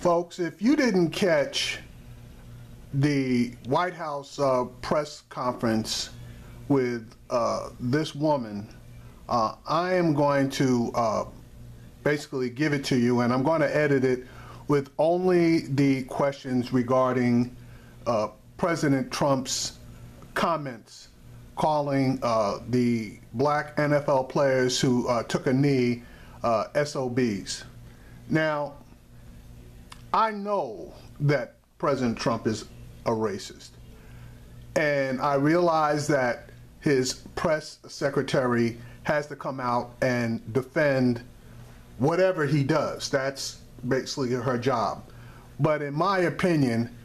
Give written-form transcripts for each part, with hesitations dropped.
Folks, if you didn't catch the White House press conference with this woman, I am going to basically give it to you, and I'm going to edit it with only the questions regarding President Trump's comments calling the black NFL players who took a knee SOBs. Now, I know that President Trump is a racist, and I realize that his press secretary has to come out and defend whatever he does. That's basically her job. But in my opinion,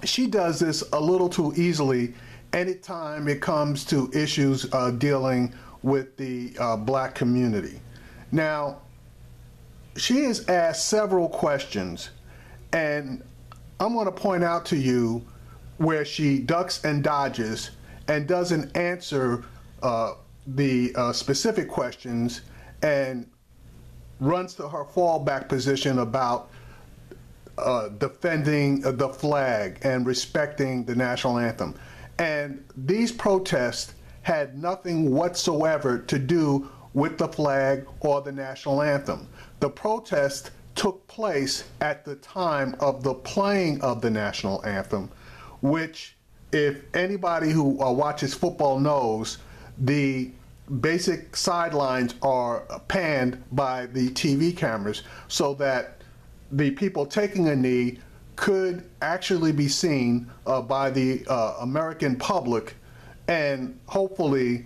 she does this a little too easily anytime it comes to issues dealing with the black community. Now, she has asked several questions, and I'm going to point out to you where she ducks and dodges and doesn't answer the specific questions and runs to her fallback position about defending the flag and respecting the national anthem. And these protests had nothing whatsoever to do with the flag or the national anthem. The protest took place at the time of the playing of the national anthem, which, if anybody who watches football knows, the basic sidelines are panned by the TV cameras so that the people taking a knee could actually be seen by the American public and hopefully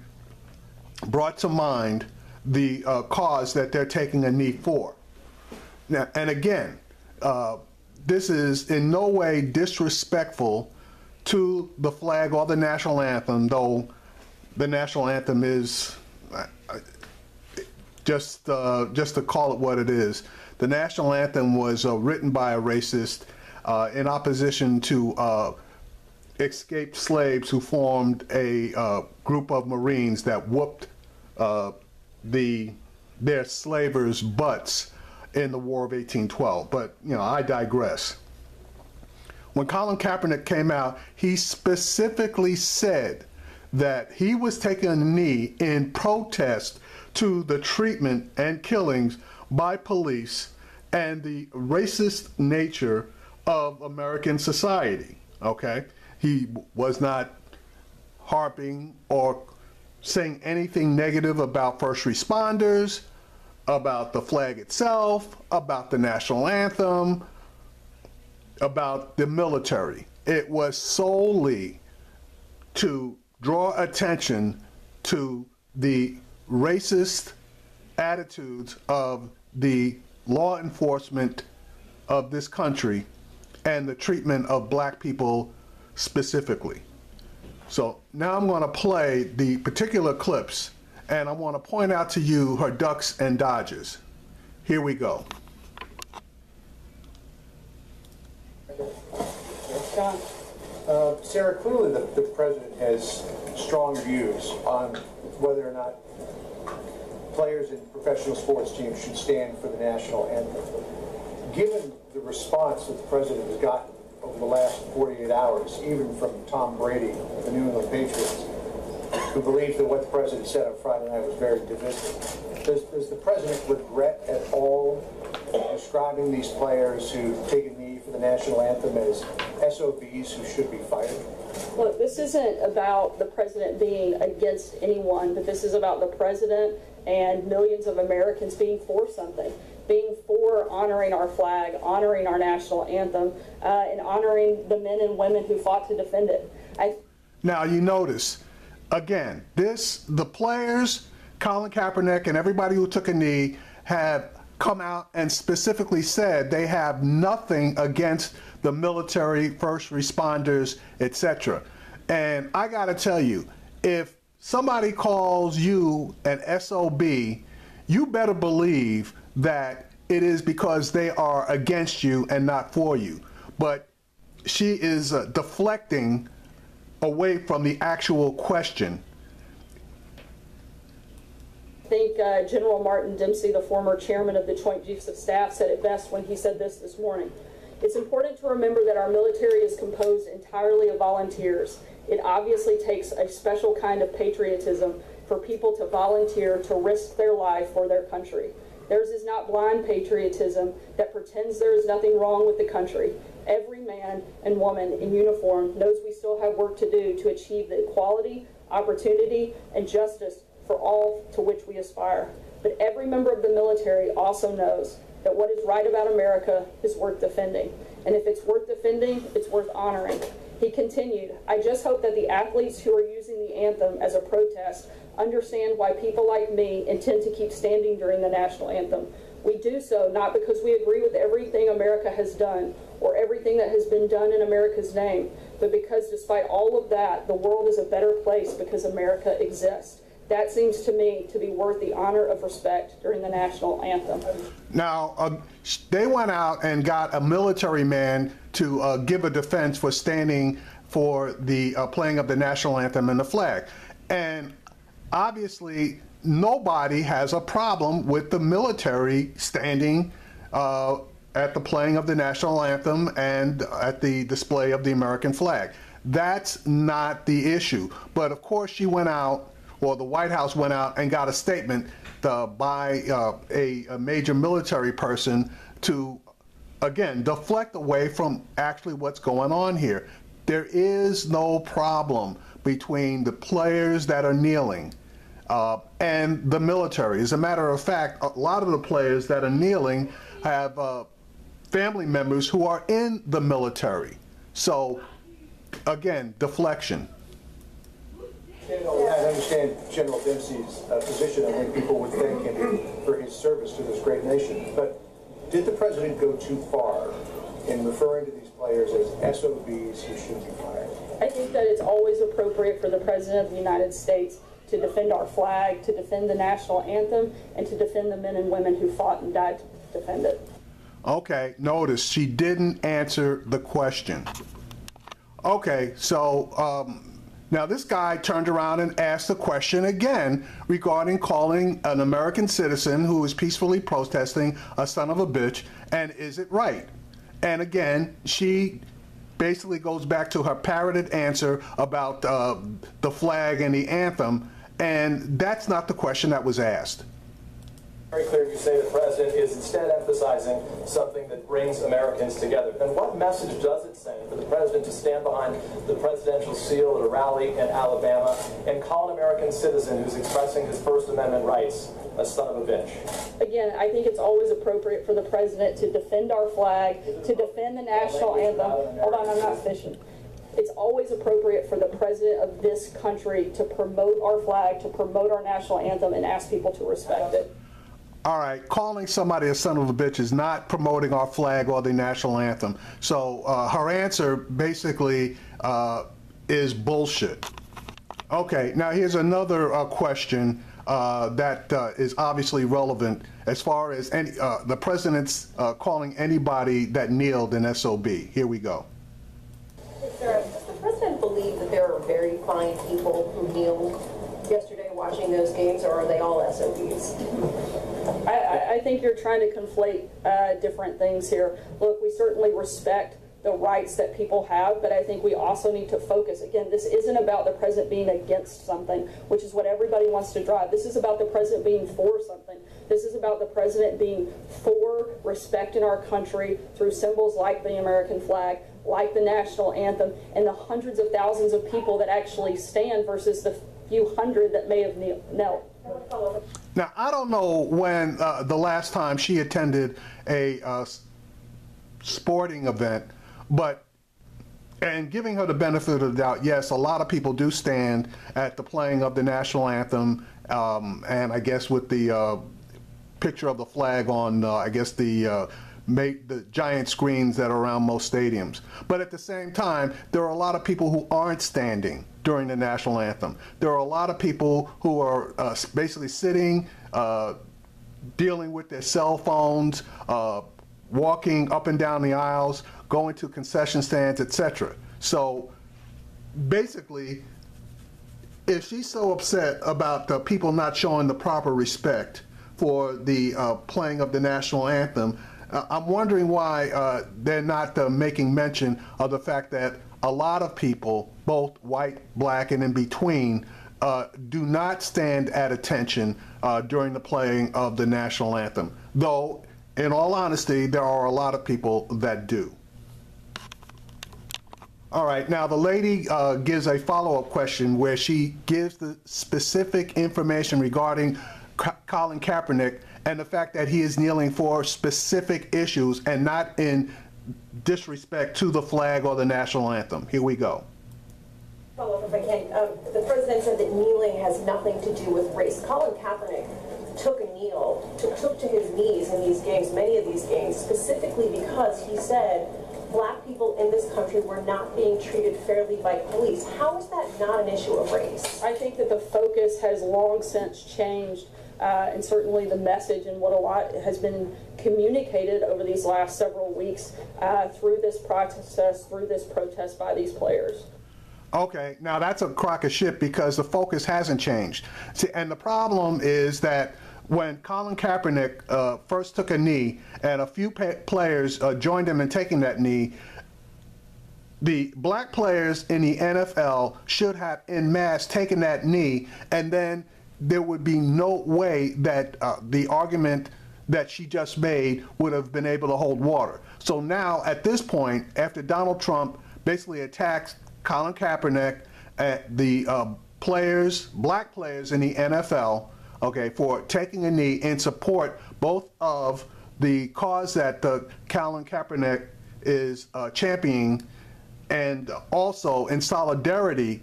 brought to mind the cause that they're taking a knee for. Now, and again, this is in no way disrespectful to the flag or the national anthem, though the national anthem is, just to call it what it is, the national anthem was written by a racist in opposition to escaped slaves who formed a group of Marines that whooped their slavers' butts in the War of 1812. But, you know, I digress. When Colin Kaepernick came out, he specifically said that he was taking a knee in protest to the treatment and killings by police and the racist nature of American society, okay? He was not harping or saying anything negative about first responders, about the flag itself, about the national anthem, about the military. It was solely to draw attention to the racist attitudes of the law enforcement of this country and the treatment of black people specifically. So now I'm going to play the particular clips, and I want to point out to you her ducks and dodges. Here we go. Sara, clearly the president has strong views on whether or not players in professional sports teams should stand for the national anthem. Given the response that the president has gotten over the last 48 hours, even from Tom Brady of the New England Patriots, who believes that what the president said on Friday night was very divisive, does the president regret at all describing these players who take a knee for the national anthem as SOBs who should be fired? Look, this isn't about the president being against anyone, but this is about the president and millions of Americans being for something, being for honoring our flag, honoring our national anthem, and honoring the men and women who fought to defend it. Now you notice, again, the players, Colin Kaepernick and everybody who took a knee have come out and specifically said they have nothing against the military, first responders, etc. And I gotta tell you, if somebody calls you an SOB, you better believe that it is because they are against you and not for you. But she is deflecting away from the actual question. think General Martin Dempsey, the former chairman of the Joint Chiefs of Staff, said it best when he said this morning. It's important to remember that our military is composed entirely of volunteers. It obviously takes a special kind of patriotism for people to volunteer to risk their life for their country. Theirs is not blind patriotism that pretends there is nothing wrong with the country. Every man and woman in uniform knows we still have work to do to achieve the equality, opportunity, and justice for all to which we aspire. But every member of the military also knows that what is right about America is worth defending. And if it's worth defending, it's worth honoring. He continued, I just hope that the athletes who are using the anthem as a protest understand why people like me intend to keep standing during the national anthem. We do so not because we agree with everything America has done or everything that has been done in America's name, but because despite all of that, the world is a better place because America exists. That seems to me to be worth the honor of respect during the national anthem. Now, they went out and got a military man to give a defense for standing for the playing of the national anthem and the flag. And obviously, nobody has a problem with the military standing at the playing of the national anthem and at the display of the American flag. That's not the issue. But of course, she went out, or the White House went out and got a statement by a major military person to, again, deflect away from actually what's going on here. There is no problem between the players that are kneeling and the military. As a matter of fact, a lot of the players that are kneeling have family members who are in the military. So, again, deflection. I understand General Dempsey's position on when people would thank him for his service to this great nation. But did the president go too far in referring to these players as SOBs who should be fired? I think that it's always appropriate for the President of the United States to defend our flag, to defend the national anthem, and to defend the men and women who fought and died to defend it. Okay, notice she didn't answer the question. Okay, so now this guy turned around and asked the question again regarding calling an American citizen who is peacefully protesting a son of a bitch, and is it right? And again, she basically goes back to her parroted answer about the flag and the anthem, and that's not the question that was asked. Very clear you say the president is instead emphasizing something that brings Americans together. And what message does it send for the president to stand behind the presidential seal at a rally in Alabama and call an American citizen who's expressing his First Amendment rights a son of a bitch? Again, I think it's always appropriate for the president to defend our flag, to defend the national anthem. Hold on, I'm not fishing. It's always appropriate for the president of this country to promote our flag, to promote our national anthem, and ask people to respect it. All right, calling somebody a son of a bitch is not promoting our flag or the national anthem. So her answer basically is bullshit. Okay, now here's another question that is obviously relevant as far as any, the president's calling anybody that kneeled an SOB. Here we go. Sarah, does the president believe that there are very fine people who kneeled yesterday watching those games, or are they all SOBs? I think you're trying to conflate different things here. Look, we certainly respect the rights that people have, but I think we also need to focus. Again, this isn't about the president being against something, which is what everybody wants to drive. This is about the president being for something. This is about the president being for respect in our country through symbols like the American flag, like the national anthem, and the hundreds of thousands of people that actually stand versus the few hundred that may have knelt. Now, I don't know when the last time she attended a sporting event, but, and giving her the benefit of the doubt, yes, a lot of people do stand at the playing of the national anthem, and I guess with the picture of the flag on, I guess, the giant screens that are around most stadiums. But at the same time, there are a lot of people who aren't standing during the national anthem. There are a lot of people who are basically sitting, dealing with their cell phones, walking up and down the aisles, going to concession stands, etc. So basically, if she's so upset about the people not showing the proper respect for the playing of the national anthem, I'm wondering why they're not making mention of the fact that a lot of people, both white, black, and in between, do not stand at attention during the playing of the national anthem. Though, in all honesty, there are a lot of people that do. All right, now the lady gives a follow-up question where she gives the specific information regarding Colin Kaepernick and the fact that he is kneeling for specific issues and not in disrespect to the flag or the national anthem. Here we go. Follow up if I can. The president said that kneeling has nothing to do with race. Colin Kaepernick took to his knees in these games, many of these games, specifically because he said black people in this country were not being treated fairly by police. How is that not an issue of race? I think that the focus has long since changed, and certainly the message and what a lot has been communicated over these last several weeks through this process, through this protest by these players. Okay, now that's a crock of shit because the focus hasn't changed. See, and the problem is that when Colin Kaepernick first took a knee and a few players joined him in taking that knee, the black players in the NFL should have en masse taken that knee, and then there would be no way that the argument that she just made would have been able to hold water. So now, at this point, after Donald Trump basically attacked Colin Kaepernick, the players, black players in the NFL, okay, for taking a knee in support both of the cause that Colin Kaepernick is championing, and also in solidarity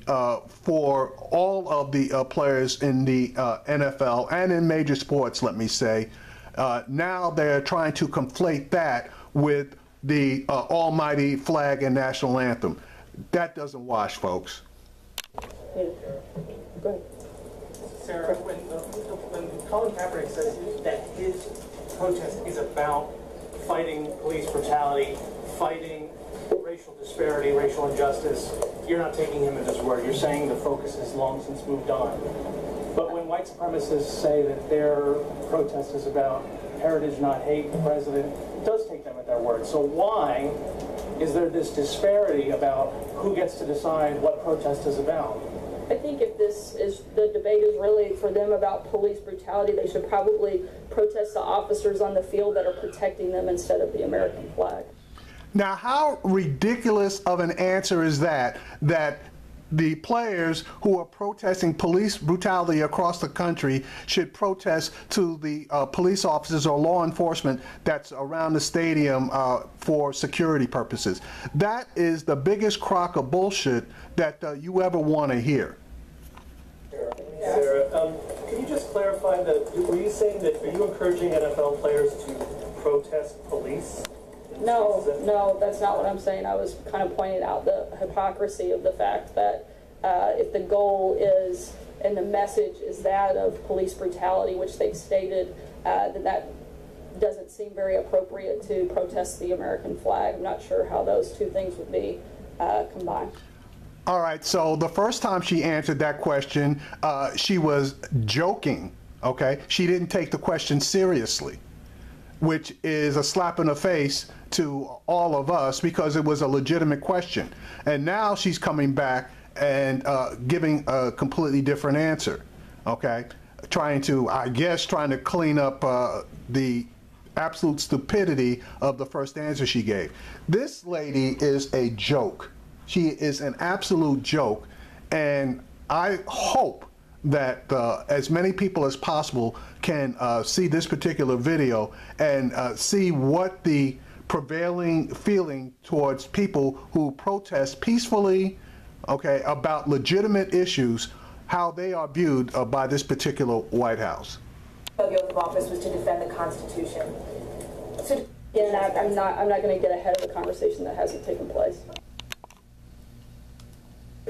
for all of the players in the NFL and in major sports, let me say. Now they're trying to conflate that with the almighty flag and national anthem. That doesn't wash, folks. Go ahead. Sarah, when Colin Kaepernick says that his protest is about fighting police brutality, fighting racial disparity, racial injustice, you're not taking him at his word. You're saying the focus has long since moved on. But when white supremacists say that their protest is about heritage, not hate, the president does take them at their word. So why is there this disparity about who gets to decide what protest is about? I think if the debate is really for them about police brutality, they should probably protest the officers on the field that are protecting them instead of the American flag. Now, how ridiculous of an answer is that the players who are protesting police brutality across the country should protest to the police officers or law enforcement that's around the stadium for security purposes? That is the biggest crock of bullshit that you ever want to hear. Sarah, can you just clarify that? Were you saying that, are you encouraging NFL players to protest police? No, that's not what I'm saying. I was kind of pointing out the hypocrisy of the fact that if the goal is and the message is that of police brutality, which they've stated, then that doesn't seem very appropriate to protest the American flag. I'm not sure how those two things would be combined. All right, so the first time she answered that question, she was joking, okay? She didn't take the question seriously, which is a slap in the face to all of us because it was a legitimate question. And now she's coming back and giving a completely different answer, okay? Trying to clean up the absolute stupidity of the first answer she gave. This lady is a joke. She is an absolute joke, and I hope that as many people as possible can see this particular video and see what the prevailing feeling towards people who protest peacefully, okay, about legitimate issues, how they are viewed by this particular White House. The oath of office was to defend the Constitution. So, I'm not going to get ahead of the conversation that hasn't taken place.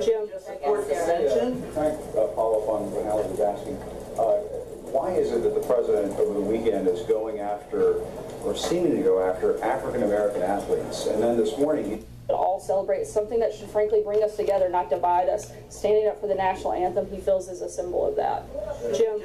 Jim, Support dissension? Can I follow up on what Alex was asking? Why is it that the president over the weekend is going after, or seeming to go after, African-American athletes? And then this morning, all celebrate. It's something that should frankly bring us together, not divide us. Standing up for the national anthem, he feels, is a symbol of that. Jim.